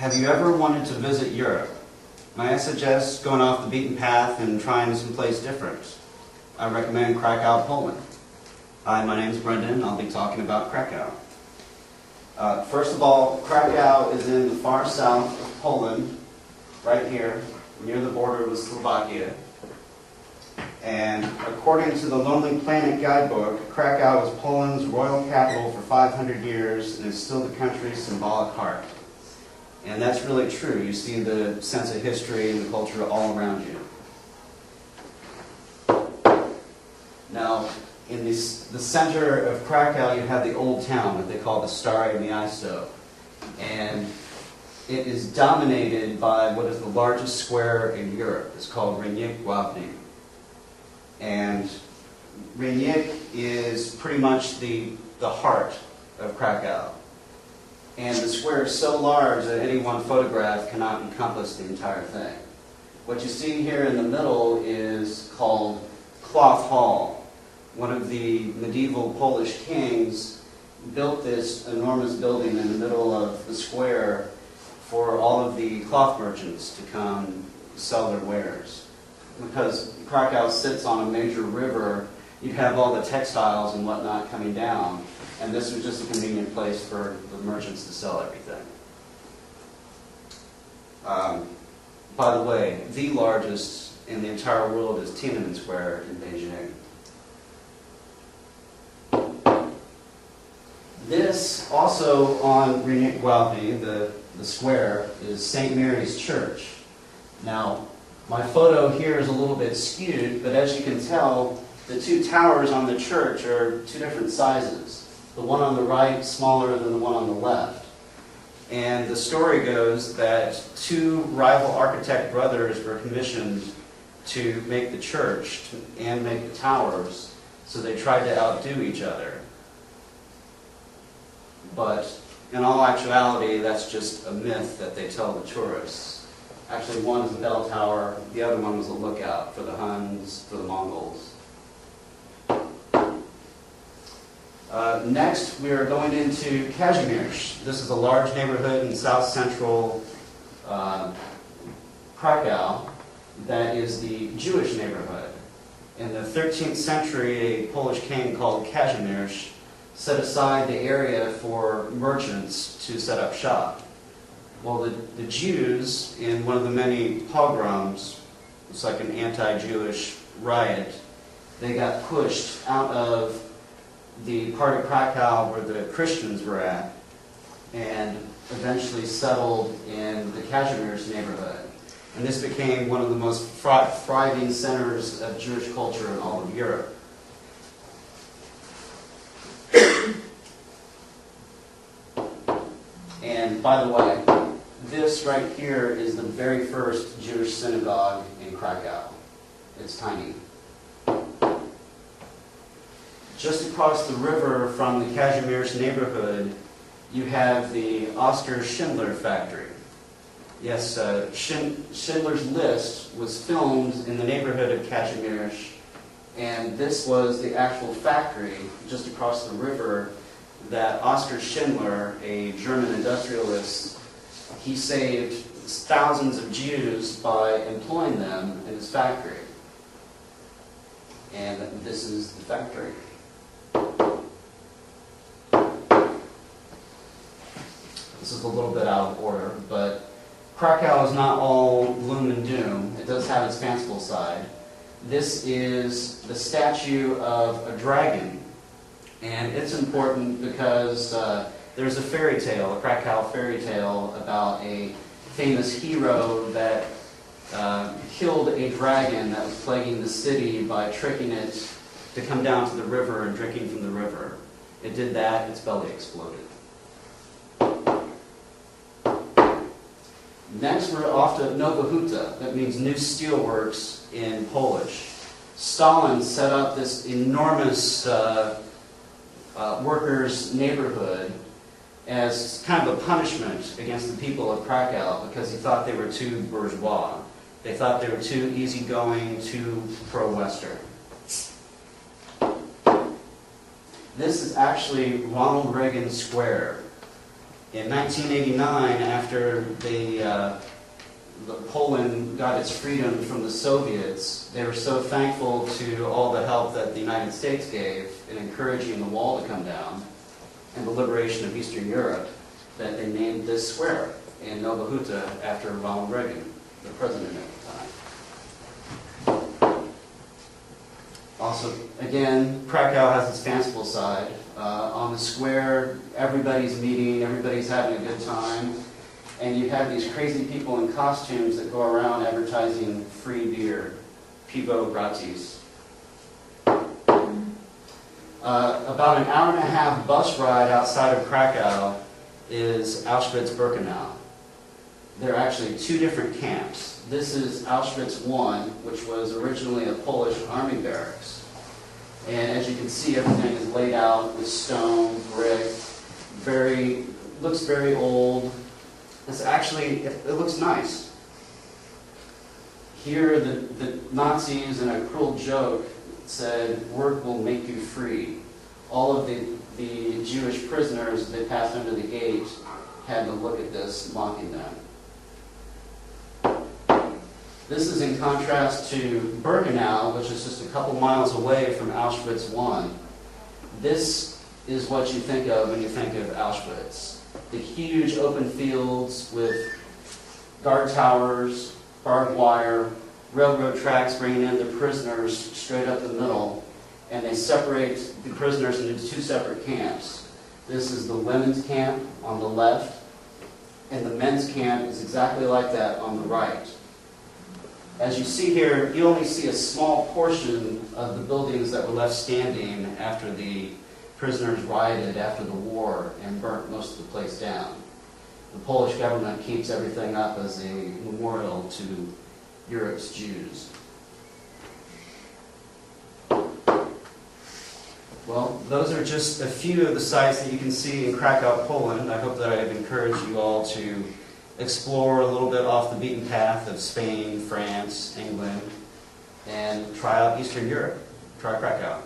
Have you ever wanted to visit Europe? May I suggest going off the beaten path and trying someplace different? I recommend Krakow, Poland. Hi, my name is Brenden. I'll be talking about Krakow. First of all, Krakow is in the far south of Poland, right here, near the border with Slovakia. And according to the Lonely Planet guidebook, Krakow was Poland's royal capital for 500 years and is still the country's symbolic heart. And that's really true. You see the sense of history and the culture all around you. Now, in the center of Krakow, you have the old town that they call the Stare Miasto. And it is dominated by what is the largest square in Europe. It's called Rynek Główny. And Rynek is pretty much the heart of Krakow. And the square is so large that any one photograph cannot encompass the entire thing. What you see here in the middle is called Cloth Hall. One of the medieval Polish kings built this enormous building in the middle of the square for all of the cloth merchants to come sell their wares. Because Krakow sits on a major river, you'd have all the textiles and whatnot coming down. And this was just a convenient place for the merchants to sell everything. By the way, the largest in the entire world is Tiananmen Square in Beijing. This, also on Rynek Główny, the square, is St. Mary's Church. Now, my photo here is a little bit skewed, but as you can tell, the two towers on the church are two different sizes. The one on the right smaller than the one on the left. And the story goes that two rival architect brothers were commissioned to make the church and make the towers, so they tried to outdo each other. But in all actuality, that's just a myth that they tell the tourists. Actually, one is a bell tower, the other one was a lookout for the Huns, for the Mongols. Next, we are going into Kazimierz. This is a large neighborhood in south-central Krakow that is the Jewish neighborhood. In the 13th century, a Polish king called Kazimierz set aside the area for merchants to set up shop. Well, the Jews, in one of the many pogroms, it's like an anti-Jewish riot, they got pushed out of the part of Krakow where the Christians were at, and eventually settled in the Kazimierz neighborhood. And this became one of the most thriving centers of Jewish culture in all of Europe. And by the way, this right here is the very first Jewish synagogue in Krakow. It's tiny. Just across the river from the Kazimierz neighborhood, you have the Oskar Schindler factory. Yes, Schindler's List was filmed in the neighborhood of Kazimierz, and this was the actual factory just across the river that Oskar Schindler, a German industrialist, he saved thousands of Jews by employing them in his factory. And this is the factory. This is a little bit out of order, but Krakow is not all gloom and doom. It does have its fanciful side. This is the statue of a dragon, and it's important because there's a fairy tale, a Krakow fairy tale, about a famous hero that killed a dragon that was plaguing the city by tricking it to come down to the river and drinking from the river. It did that, its belly exploded. Next, we're off to Nowa Huta. That means new steelworks in Polish. Stalin set up this enormous workers' neighborhood as kind of a punishment against the people of Krakow because he thought they were too bourgeois. They thought they were too easygoing, too pro-Western. This is actually Ronald Reagan Square. In 1989, after Poland got its freedom from the Soviets, they were so thankful to all the help that the United States gave in encouraging the wall to come down and the liberation of Eastern Europe that they named this square in Nova Huta after Ronald Reagan, the president at the time. Also, again, Krakow has its fanciful side. On the square, everybody's meeting, everybody's having a good time. And you have these crazy people in costumes that go around advertising free beer, pivo gratis. About an hour and a half bus ride outside of Krakow is Auschwitz-Birkenau. There are actually two different camps. This is Auschwitz I, which was originally a Polish army barracks. And as you can see, everything is laid out with stone, brick, looks very old. It's actually, it looks nice. Here, the Nazis, in a cruel joke, said, "Work will make you free." All of the Jewish prisoners they passed under the gate had to look at this, mocking them. This is in contrast to Birkenau, which is just a couple miles away from Auschwitz I. This is what you think of when you think of Auschwitz. The huge open fields with guard towers, barbed wire, railroad tracks bringing in the prisoners straight up the middle, and they separate the prisoners into two separate camps. This is the women's camp on the left, and the men's camp is exactly like that on the right. As you see here, you only see a small portion of the buildings that were left standing after the prisoners rioted after the war and burnt most of the place down. The Polish government keeps everything up as a memorial to Europe's Jews. Well, those are just a few of the sites that you can see in Krakow, Poland. I hope that I've encouraged you all to explore a little bit off the beaten path of Spain, France, England, and try out Eastern Europe. Try Krakow.